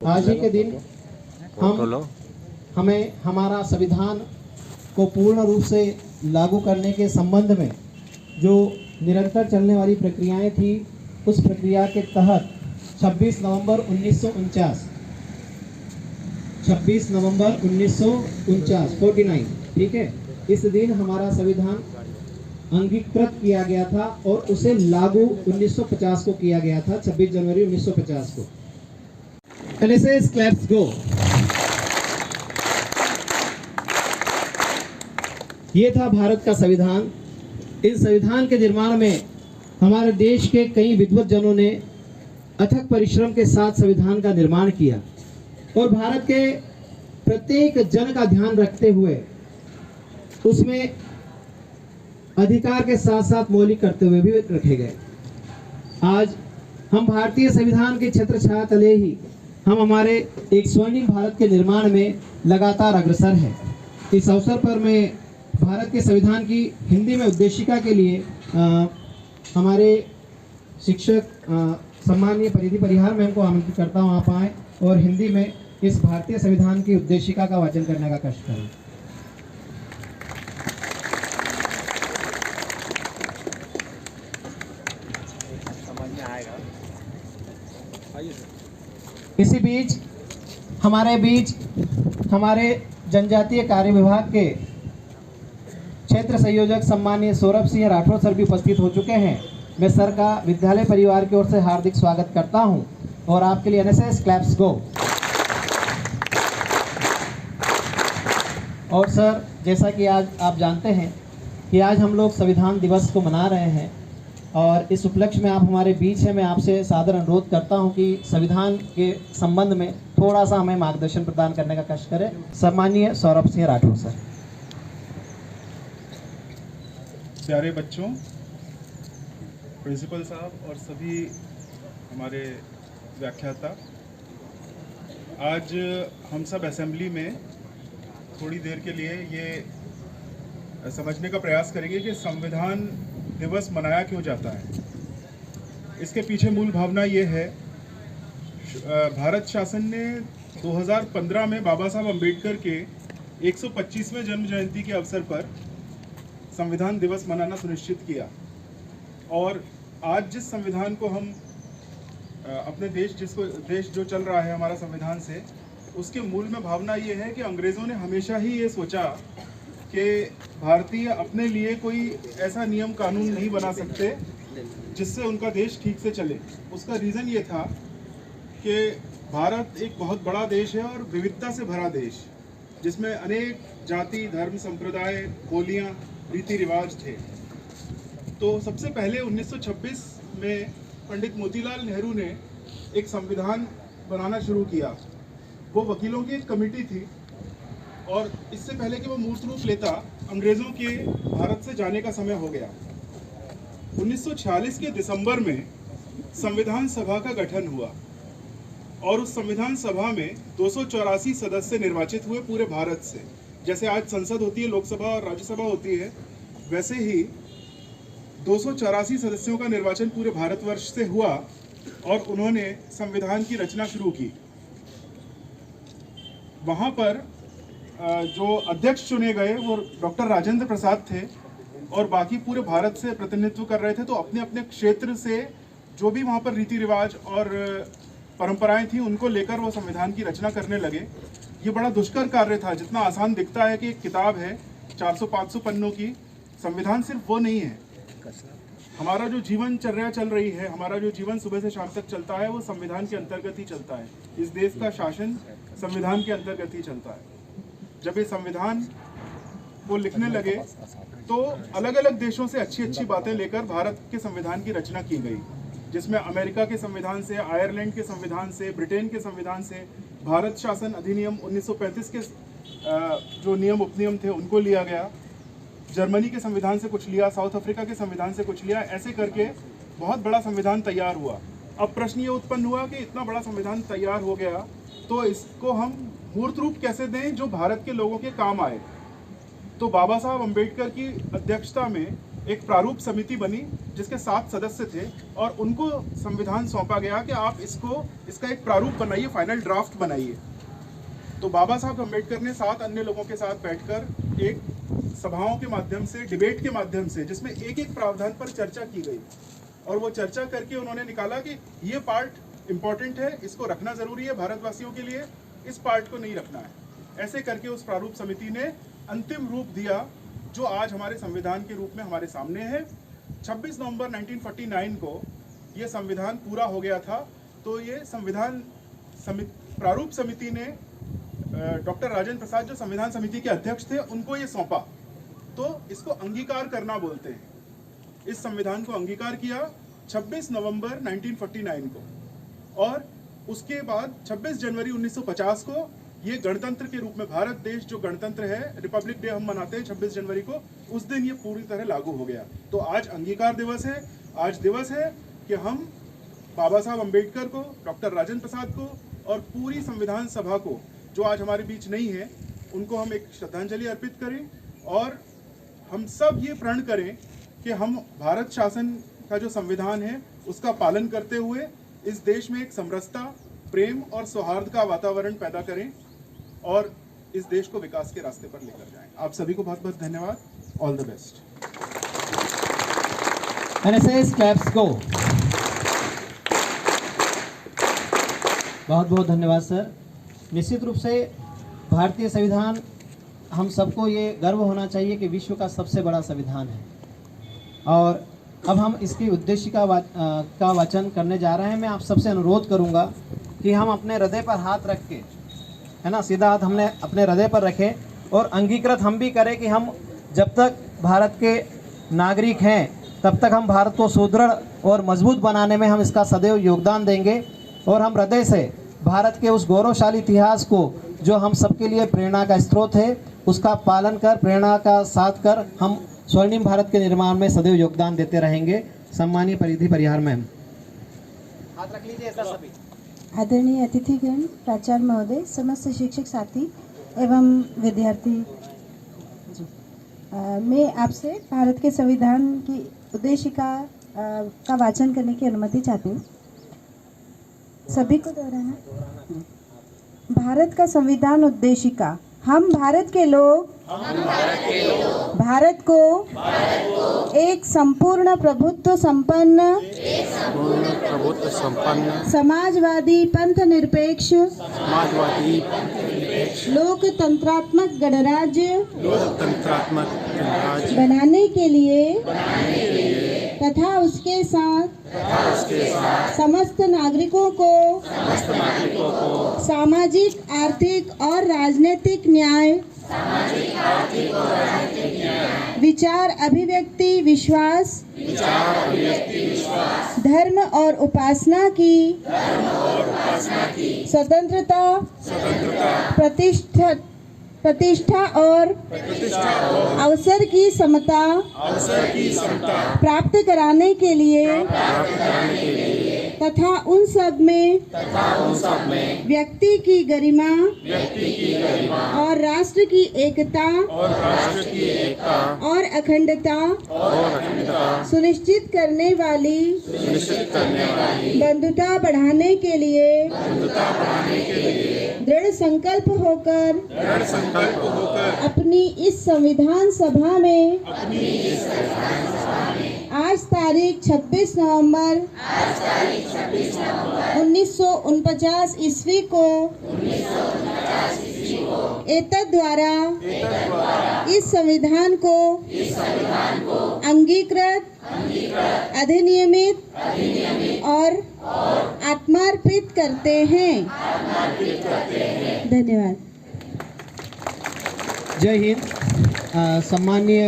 आज ही के दिन हमें हमारा संविधान को पूर्ण रूप से लागू करने के संबंध में जो निरंतर चलने वाली प्रक्रियाएं थी, उस प्रक्रिया के तहत 26 नवंबर 1949 ठीक है, इस दिन हमारा संविधान अंगीकृत किया गया था और उसे लागू 1950 को किया गया था, 26 जनवरी 1950 को। NSS claps go। ये था भारत का संविधान। इस संविधान के निर्माण में हमारे देश के कई विद्वत जनों ने अथक परिश्रम के साथ संविधान का निर्माण किया और भारत के प्रत्येक जन का ध्यान रखते हुए उसमें अधिकार के साथ साथ मौलिक कर्तव्य भी रखे गए। आज हम भारतीय संविधान के छत्र छाया तले ही हम हमारे एक स्वर्णिम भारत के निर्माण में लगातार अग्रसर हैं। इस अवसर पर मैं भारत के संविधान की हिंदी में उद्देशिका के लिए हमारे शिक्षक सम्माननीय परिधि परिहार मैम को आमंत्रित करता हूँ, आप आएँ और हिंदी में इस भारतीय संविधान की उद्देशिका का वाचन करने का कष्ट करें। इसी बीच हमारे जनजातीय कार्य विभाग के क्षेत्र संयोजक सम्माननीय सौरभ सिंह राठौर सर भी उपस्थित हो चुके हैं। मैं सर का विद्यालय परिवार की ओर से हार्दिक स्वागत करता हूं और आपके लिए NSS क्लैप्स गो। और सर, जैसा कि आज आप जानते हैं कि आज हम लोग संविधान दिवस को मना रहे हैं और इस उपलक्ष्य में आप हमारे बीच हैं। मैं आपसे सादर अनुरोध करता हूं कि संविधान के संबंध में थोड़ा सा हमें मार्गदर्शन प्रदान करने का कष्ट करें। सम्माननीय सौरभ सिंह राठौर सर। प्यारे बच्चों, प्रिंसिपल साहब और सभी हमारे व्याख्याता, आज हम सब असेंबली में थोड़ी देर के लिए ये समझने का प्रयास करेंगे कि संविधान दिवस मनाया क्यों जाता है। इसके पीछे मूल भावना ये है, भारत शासन ने 2015 में बाबा साहब अम्बेडकर के 125वें जन्म जयंती के अवसर पर संविधान दिवस मनाना सुनिश्चित किया। और आज जिस संविधान को हम अपने देश जो चल रहा है हमारा संविधान से, उसके मूल में भावना ये है कि अंग्रेज़ों ने हमेशा ही ये सोचा कि भारतीय अपने लिए कोई ऐसा नियम कानून नहीं बना सकते जिससे उनका देश ठीक से चले। उसका रीज़न ये था कि भारत एक बहुत बड़ा देश है और विविधता से भरा देश, जिसमें अनेक जाति, धर्म, संप्रदाय, बोलियां, रीति रिवाज थे। तो सबसे पहले 1926 में पंडित मोतीलाल नेहरू ने एक संविधान बनाना शुरू किया। वो वकीलों की एक कमेटी थी और इससे पहले कि वो मूर्त रूप लेता, अंग्रेज़ों के भारत से जाने का समय हो गया। 1946 के दिसंबर में संविधान सभा का गठन हुआ और उस संविधान सभा में 284 सदस्य निर्वाचित हुए पूरे भारत से। जैसे आज संसद होती है, लोकसभा और राज्यसभा होती है, वैसे ही 284 सदस्यों का निर्वाचन पूरे भारतवर्ष से हुआ और उन्होंने संविधान की रचना शुरू की। वहाँ पर जो अध्यक्ष चुने गए वो डॉक्टर राजेंद्र प्रसाद थे और बाकी पूरे भारत से प्रतिनिधित्व कर रहे थे। तो अपने अपने क्षेत्र से जो भी वहाँ पर रीति रिवाज और परंपराएं थी, उनको लेकर वो संविधान की रचना करने लगे। ये बड़ा दुष्कर कार्य था। जितना आसान दिखता है कि एक किताब है 400-500 पन्नों की, संविधान सिर्फ वो नहीं है। हमारा जो जीवनचर्या चल रही है, हमारा जो जीवन सुबह से शाम तक चलता है, वो संविधान के अंतर्गत ही चलता है। इस देश का शासन संविधान के अंतर्गत ही चलता है। जब ये संविधान को लिखने लगे तो अलग अलग देशों से अच्छी अच्छी बातें लेकर भारत के संविधान की रचना की गई, जिसमें अमेरिका के संविधान से, आयरलैंड के संविधान से, ब्रिटेन के संविधान से, भारत शासन अधिनियम 1935 के जो नियम उपनियम थे उनको लिया गया, जर्मनी के संविधान से कुछ लिया, साउथ अफ्रीका के संविधान से कुछ लिया। ऐसे करके बहुत बड़ा संविधान तैयार हुआ। अब प्रश्न ये उत्पन्न हुआ कि इतना बड़ा संविधान तैयार हो गया तो इसको हम मूर्त रूप कैसे दें जो भारत के लोगों के काम आए। तो बाबा साहब अम्बेडकर की अध्यक्षता में एक प्रारूप समिति बनी जिसके 7 सदस्य थे और उनको संविधान सौंपा गया कि आप इसका एक प्रारूप बनाइए, फाइनल ड्राफ्ट बनाइए। तो बाबा साहब अम्बेडकर ने 7 अन्य लोगों के साथ बैठकर एक सभाओं के माध्यम से, डिबेट के माध्यम से, जिसमें एक एक प्रावधान पर चर्चा की गई और वो चर्चा करके उन्होंने निकाला कि ये पार्ट इम्पोर्टेंट है, इसको रखना जरूरी है भारतवासियों के लिए, इस पार्ट को नहीं रखना है। ऐसे करके उस प्रारूप समिति ने अंतिम रूप दिया जो आज हमारे संविधान के रूप में हमारे सामने है। 26 नवंबर 1949 को ये संविधान पूरा हो गया था। तो ये संविधान प्रारूप समिति ने डॉक्टर राजेंद्र प्रसाद जो संविधान समिति के अध्यक्ष थे उनको ये सौंपा। तो इसको अंगीकार करना बोलते हैं। इस संविधान को अंगीकार किया 26 नवंबर 1949 को और उसके बाद 26 जनवरी 1950 को ये गणतंत्र के रूप में, भारत देश जो गणतंत्र है, रिपब्लिक डे हम मनाते हैं 26 जनवरी को, उस दिन ये पूरी तरह लागू हो गया। तो आज अंगीकार दिवस है। आज दिवस है कि हम बाबा साहब अम्बेडकर को, डॉक्टर राजेंद्र प्रसाद को और पूरी संविधान सभा को जो आज हमारे बीच नहीं है, उनको हम एक श्रद्धांजलि अर्पित करें और हम सब ये प्रण करें कि हम भारत शासन का जो संविधान है उसका पालन करते हुए इस देश में एक समरसता, प्रेम और सौहार्द का वातावरण पैदा करें और इस देश को विकास के रास्ते पर लेकर जाएं। आप सभी को बहुत बहुत धन्यवाद। All the best. NSS claps को बहुत बहुत धन्यवाद सर। निश्चित रूप से भारतीय संविधान, हम सबको ये गर्व होना चाहिए कि विश्व का सबसे बड़ा संविधान है और अब हम इसकी उद्देश्य का वाचन करने जा रहे हैं। मैं आप सबसे अनुरोध करूंगा कि हम अपने हृदय पर हाथ रख के, है ना, सीधा हाथ हमने अपने हृदय पर रखे और अंगीकृत हम भी करें कि हम जब तक भारत के नागरिक हैं तब तक हम भारत को सुदृढ़ और मजबूत बनाने में हम इसका सदैव योगदान देंगे और हम हृदय से भारत के उस गौरवशाली इतिहास को जो हम सबके लिए प्रेरणा का स्रोत है उसका पालन कर, प्रेरणा का साथ कर हम स्वर्णिम भारत के निर्माण में सदैव योगदान देते रहेंगे। सम्मानीय परिधि परिहार मैम, हाथ रख लीजिए सर सभी। आदरणीय अतिथिगण, प्राचार्य महोदय, समस्त शिक्षक साथी एवं विद्यार्थी जी, मैं आपसे भारत के संविधान की उद्देशिका का वाचन करने की अनुमति चाहती हूँ। सभी को दोहराना। भारत का संविधान उद्देशिका। हम भारत के लोग भारत को एक संपूर्ण प्रभुत्व संपन्न समाजवादी पंथ निरपेक्ष लोकतंत्रात्मक गणराज्य बनाने के लिए तथा उसके साथ समस्त नागरिकों को सामाजिक, आर्थिक और राजनीतिक न्याय, विचार अभिव्यक्ति विश्वास, धर्म और उपासना की स्वतंत्रता, प्रतिष्ठा और अवसर की समता प्राप्त कराने के लिए तथा उन सब में व्यक्ति की गरिमा और राष्ट्र की एकता और अखंडता सुनिश्चित करने वाली बंधुता बढ़ाने के लिए दृढ़ संकल्प होकर अपनी इस संविधान सभा में आज तारीख 26 नवंबर 1949 ईस्वी को एतद द्वारा इस संविधान को अंगीकृत, अधिनियमित और आत्मार्पित करते हैं। धन्यवाद। जय हिंद। सम्माननीय